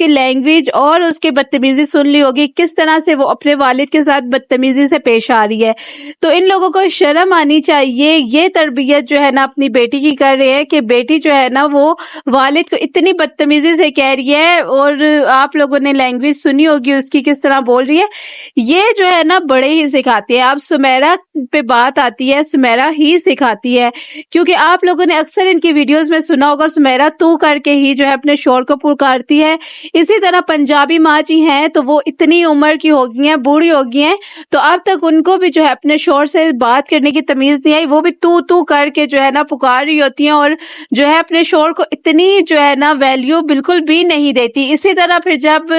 کی لینگویج اور اس کی بدتمیزی سن لی ہوگی، کس طرح سے وہ اپنے والد کے ساتھ بدتمیزی سے پیش آ رہی ہے۔ تو ان لوگوں کو شرم آنی چاہیے، یہ تربیت جو ہے نا اپنی بیٹی کی کر رہے ہیں کہ بیٹی جو ہے نا وہ والد کو اتنی بدتمیزی سے کہہ رہی ہے، اور آپ لوگوں نے لینگویج سنی ہوگی اس کی کس طرح بول رہی ہے۔ یہ جو ہے نا بڑے ہی سکھاتے ہیں۔ اب سمیرہ پہ بات آتی ہے، سمیرہ ہی سکھاتی ہے، کیونکہ آپ لوگوں نے اکثر ان کی ویڈیوز میں سنا ہوگا سمیرہ تو کر کے ہی جو ہے اپنے شوہر کو پکارتی ہے۔ اسی طرح پنجابی ماں جی ہیں تو وہ اتنی عمر کی ہو گئی ہیں، بوڑھی ہو گئی ہیں، تو اب تک ان کو بھی جو ہے اپنے شوہر سے بات کرنے کی تمیز نہیں آئی، وہ بھی تو کر کے جو ہے نا پکار رہی ہوتی ہیں، اور جو ہے اپنے شوہر کو اتنی جو ہے نا ویلیو بالکل بھی نہیں دیتی۔ اسی طرح پھر جب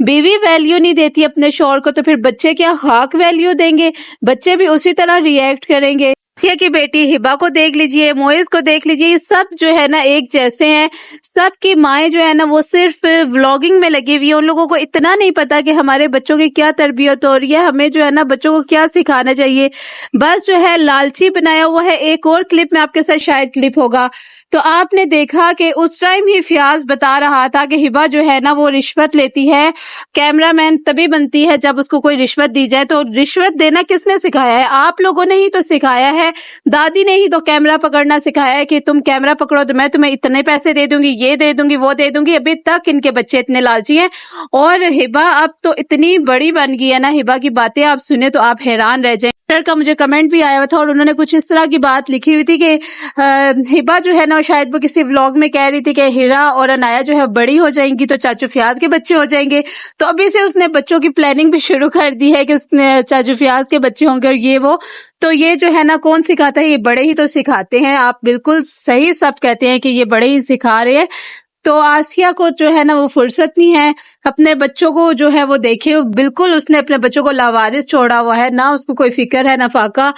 بیوی ویلیو نہیں دیتی اپنے شوہر کو تو پھر بچے کیا خاک ویلیو دیں گے؟ بچے بھی اسی طرح ریئیکٹ کریں گے۔ آسیہ کی بیٹی ہبا کو دیکھ لیجئے، معز کو دیکھ لیجئے، یہ سب جو ہے نا ایک جیسے ہیں۔ سب کی مائیں جو ہے نا وہ صرف ولاگنگ میں لگی ہوئی ہیں، ان لوگوں کو اتنا نہیں پتا کہ ہمارے بچوں کی کیا تربیت ہو رہی ہے، ہمیں جو ہے نا بچوں کو کیا سکھانا چاہیے، بس جو ہے لالچی بنایا ہوا ہے۔ ایک اور کلپ میں آپ کے ساتھ شاید کلپ ہوگا تو آپ نے دیکھا کہ اس ٹائم ہی فیاض بتا رہا تھا کہ ہبا جو ہے نا وہ رشوت لیتی ہے، کیمرہ مین تبھی بنتی ہے جب اس کو کوئی رشوت دی جائے۔ تو رشوت دینا کس نے سکھایا ہے؟ آپ لوگوں نے ہی تو سکھایا ہے، دادی نے ہی تو کیمرہ پکڑنا سکھایا ہے کہ تم کیمرہ پکڑو تو میں تمہیں اتنے پیسے دے دوں گی، یہ دے دوں گی، وہ دے دوں گی۔ ابھی تک ان کے بچے اتنے لالچی ہیں، اور ہبا اب تو اتنی بڑی بن گئی ہے نا، ہبا کی باتیں آپ سنیں تو آپ حیران رہ جائیں۔ کا مجھے کمنٹ بھی آیا ہوا تھا اور انہوں نے کچھ اس طرح کی بات لکھی ہوئی تھی کہ ہبا جو ہے نا شاید وہ کسی ولاگ میں کہہ رہی تھی کہ ہیرا اور انایا جو ہے بڑی ہو جائیں گی تو چاچو فیاض کے بچے ہو جائیں گے، تو ابھی سے اس نے بچوں کی پلاننگ بھی شروع کر دی ہے کہ اس نے چاچو فیاض کے بچے ہوں گے اور یہ وہ۔ تو یہ جو ہے نا کون سکھاتا ہے؟ یہ بڑے ہی تو سکھاتے ہیں۔ آپ بالکل صحیح سب کہتے ہیں کہ یہ بڑے ہی سکھا رہے ہیں۔ تو آسیہ کو جو ہے نا وہ فرصت نہیں ہے اپنے بچوں کو جو ہے وہ دیکھے، بالکل اس نے اپنے بچوں کو لاوارث چھوڑا ہوا ہے، نہ اس کو کوئی فکر ہے نہ فاقہ،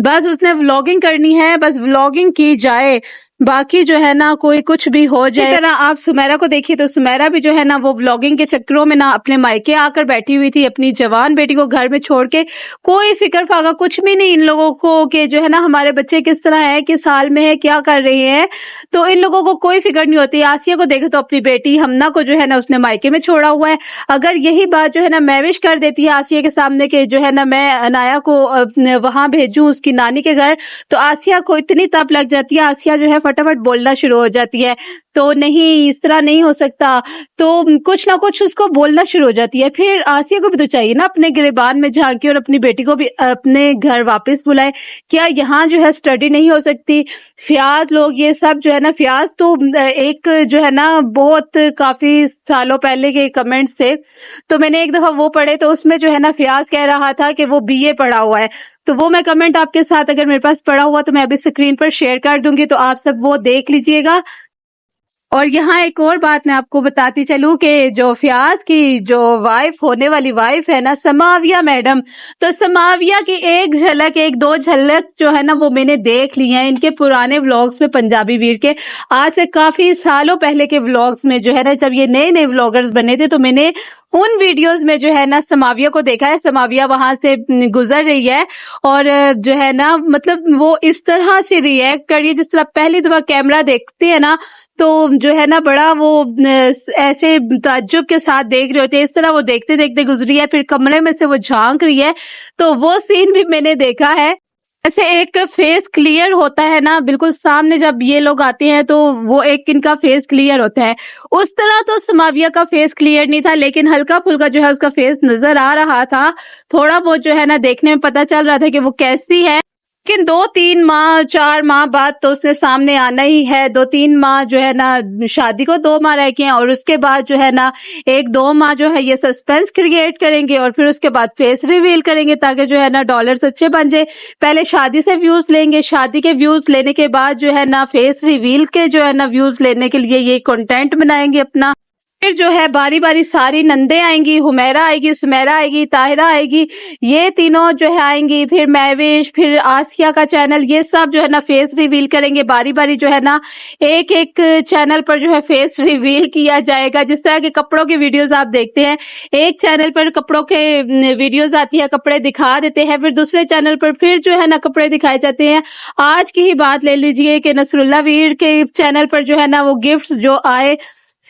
بس اس نے ولاگنگ کرنی ہے، بس ولاگنگ کی جائے، باقی جو ہے نا کوئی کچھ بھی ہو جائے۔ اسی طرح آپ سمیرہ کو دیکھیے تو سمیرہ بھی جو ہے نا وہ ولاگنگ کے چکروں میں نہ اپنے مائکے آ کر بیٹھی ہوئی تھی، اپنی جوان بیٹی کو گھر میں چھوڑ کے، کوئی فکر فاقہ کچھ بھی نہیں ان لوگوں کو کہ جو ہے نا ہمارے بچے کس طرح ہے، کس حال میں ہے، کیا کر رہے ہیں، تو ان لوگوں کو کوئی فکر نہیں ہوتی۔ آسیہ کو دیکھے تو اپنی بیٹی ہمنا کو جو ہے نا اس نے مائکے میں چھوڑا ہوا ہے۔ اگر یہی بات جو ہے نا مہوش کر دیتی ہے آسیہ کے سامنے کہ جو ہے نا میں انایا کو وہاں بھیجوں اس کی نانی کے گھر، تو آسیہ کو اتنی تپ لگ جاتی ہے، آسیہ جو ہے فٹافٹ بولنا شروع ہو جاتی ہے، تو نہیں اس طرح نہیں ہو سکتا، تو کچھ نہ کچھ اس کو بولنا شروع ہو جاتی ہے۔ پھر آسیہ کو بھی تو چاہیے نا اپنے گریبان میں جھانکے اور اپنی بیٹی کو بھی اپنے گھر واپس بلائے، کیا یہاں جو ہے سٹڈی نہیں ہو سکتی؟ فیاض لوگ یہ سب جو ہے نا، فیاض تو ایک جو ہے نا بہت کافی سالوں پہلے کے کمنٹس تھے، تو میں نے ایک دفعہ وہ پڑھے تو اس میں جو ہے نا فیاض کہہ رہا تھا کہ وہ BA پڑھا ہوا ہے، تو وہ میں کمنٹ آپ کے ساتھ اگر میرے پاس پڑھا ہوا تو میں ابھی اسکرین پر شیئر کر دوں گی، تو آپ سب وہ دیکھ لیجئے گا۔ اور یہاں ایک اور بات میں آپ کو بتاتی چلوں کہ جو فیاض کی جو وائف ہونے والی وائف ہے نا سماویہ میڈم، تو سماویہ کی ایک جھلک ایک دو جھلک جو ہے نا وہ میں نے دیکھ لی ہیں ان کے پرانے ولاگز میں، پنجابی ویر کے آج سے کافی سالوں پہلے کے ولاگز میں، جو ہے نا جب یہ نئے نئے ولاگرز بنے تھے، تو میں نے ان ویڈیوز میں جو ہے نا سماویہ کو دیکھا ہے۔ سماویہ وہاں سے گزر رہی ہے اور جو ہے نا مطلب وہ اس طرح سے ریئیکٹ کر رہی ہے جس طرح پہلی دفعہ کیمرہ دیکھتے ہیں نا تو جو ہے نا بڑا وہ ایسے تعجب کے ساتھ دیکھ رہے ہوتے ہیں، اس طرح وہ دیکھتے دیکھتے گزری ہے، پھر کمرے میں سے وہ جھانک رہی ہے، تو وہ سین بھی میں نے دیکھا ہے۔ ایسے ایک فیس کلیئر ہوتا ہے نا، بالکل سامنے جب یہ لوگ آتے ہیں تو وہ ایک ان کا فیس کلیئر ہوتا ہے، اس طرح تو سماویہ کا فیس کلیئر نہیں تھا، لیکن ہلکا پھلکا جو ہے اس کا فیس نظر آ رہا تھا، تھوڑا بہت جو ہے نا دیکھنے میں پتا چل رہا تھا کہ وہ کیسی ہے، لیکن 2-3 ماہ 4 ماہ بعد تو اس نے سامنے آنا ہی ہے۔ 2-3 ماہ جو ہے نا شادی کو 2 ماہ رہ گئے ہیں، اور اس کے بعد جو ہے نا 1-2 ماہ جو ہے یہ سسپینس کریٹ کریں گے، اور پھر اس کے بعد فیس ریویل کریں گے تاکہ جو ہے نا ڈالرز اچھے بن جائے۔ پہلے شادی سے ویوز لیں گے، شادی کے ویوز لینے کے بعد جو ہے نا فیس ریویل کے جو ہے نا ویوز لینے کے لیے یہ کنٹینٹ بنائیں گے اپنا۔ پھر جو ہے باری باری ساری نندیں آئیں گی، حمیرہ آئے گی، سمیرہ آئے گی، طاہرہ آئے گی، یہ تینوں جو ہے آئیں گی، پھر مہوش، پھر آسیہ کا چینل، یہ سب جو ہے نا فیس ریویل کریں گے باری باری، جو ہے نا ایک ایک چینل پر جو ہے فیس ریویل کیا جائے گا۔ جس طرح کے کپڑوں کی ویڈیوز آپ دیکھتے ہیں، ایک چینل پر کپڑوں کے ویڈیوز آتی ہے، کپڑے دکھا دیتے ہیں، پھر دوسرے چینل پر پھر جو ہے نا کپڑے دکھائے جاتے ہیں۔ آج کی ہی بات لے لیجئے کہ نصر اللہ ویر کے چینل پر جو ہے نا وہ گفٹس جو آئے،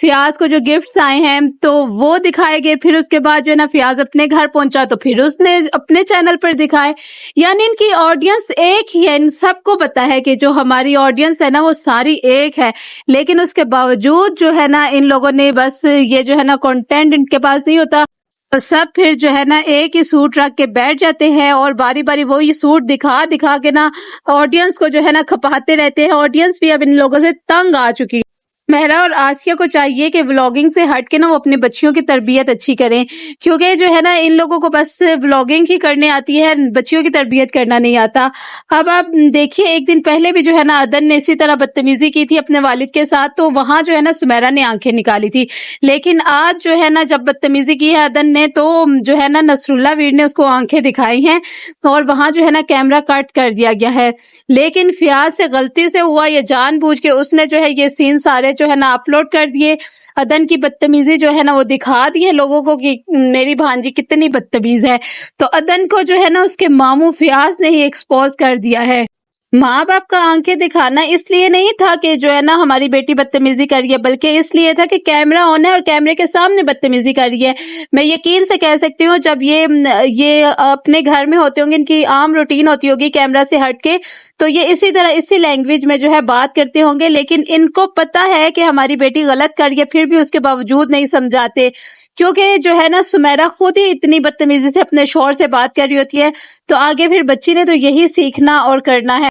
فیاض کو جو گفٹس آئے ہیں تو وہ دکھائے گئے، پھر اس کے بعد جو ہے نا فیاض اپنے گھر پہنچا تو پھر اس نے اپنے چینل پر دکھائے. یعنی ان کی آڈینس ایک ہی ہے، ان سب کو پتا ہے کہ جو ہماری آڈینس ہے نا وہ ساری ایک ہے، لیکن اس کے باوجود جو ہے نا ان لوگوں نے بس یہ جو ہے نا کنٹینٹ ان کے پاس نہیں ہوتا، تو سب پھر جو ہے نا ایک ہی سوٹ رکھ کے بیٹھ جاتے ہیں اور باری باری وہ یہ سوٹ دکھا دکھا کے نا آڈینس کو جو ہے نا کھپاتے رہتے ہیں. آڈینس بھی اب ان لوگوں سے تنگ آ چکی ہے. مہرا اور آسیہ کو چاہیے کہ ولاگنگ سے ہٹ کے نا وہ اپنے بچیوں کی تربیت اچھی کریں، کیونکہ جو ہے نا ان لوگوں کو بس ولاگنگ ہی کرنے آتی ہے، بچیوں کی تربیت کرنا نہیں آتا. اب آپ دیکھیے ایک دن پہلے بھی جو ہے نا عدن نے اسی طرح بدتمیزی کی تھی اپنے والد کے ساتھ، تو وہاں جو ہے نا سمیرا نے آنکھیں نکالی تھی. لیکن آج جو ہے نا جب بدتمیزی کی ہے عدن نے تو جو ہے نا نصر اللہ ویر نے اس کو آنکھیں دکھائی ہیں اور وہاں جو ہے نا کیمرہ کٹ کر دیا گیا ہے. لیکن فیاض سے غلطی سے ہوا، یہ جان بوجھ کے اس نے جو ہے یہ سین سارے جو ہے نا اپلوڈ کر دیے. عدن کی بدتمیزی جو ہے نا وہ دکھا دی ہے لوگوں کو کہ میری بھانجی کتنی بدتمیز ہے. تو عدن کو جو ہے نا اس کے ماموں فیاض نے ہی ایکسپوز کر دیا ہے. ماں باپ کا آنکھیں دکھانا اس لیے نہیں تھا کہ جو ہے نا ہماری بیٹی بدتمیزی کری ہے، بلکہ اس لیے تھا کہ کیمرہ آن ہے اور کیمرے کے سامنے بدتمیزی کری ہے. میں یقین سے کہہ سکتی ہوں جب یہ اپنے گھر میں ہوتے ہوں گے، ان کی عام روٹین ہوتی ہوگی کیمرہ سے ہٹ کے، تو یہ اسی طرح اسی لینگویج میں جو ہے بات کرتے ہوں گے. لیکن ان کو پتا ہے کہ ہماری بیٹی غلط کر رہی ہے، پھر بھی اس کے باوجود نہیں سمجھاتے، کیونکہ جو ہے نا سمیرا خود ہی اتنی بدتمیزی سے اپنے شوہر سے بات کر رہی ہوتی ہے، تو آگے پھر بچی نے تو یہی سیکھنا اور کرنا ہے.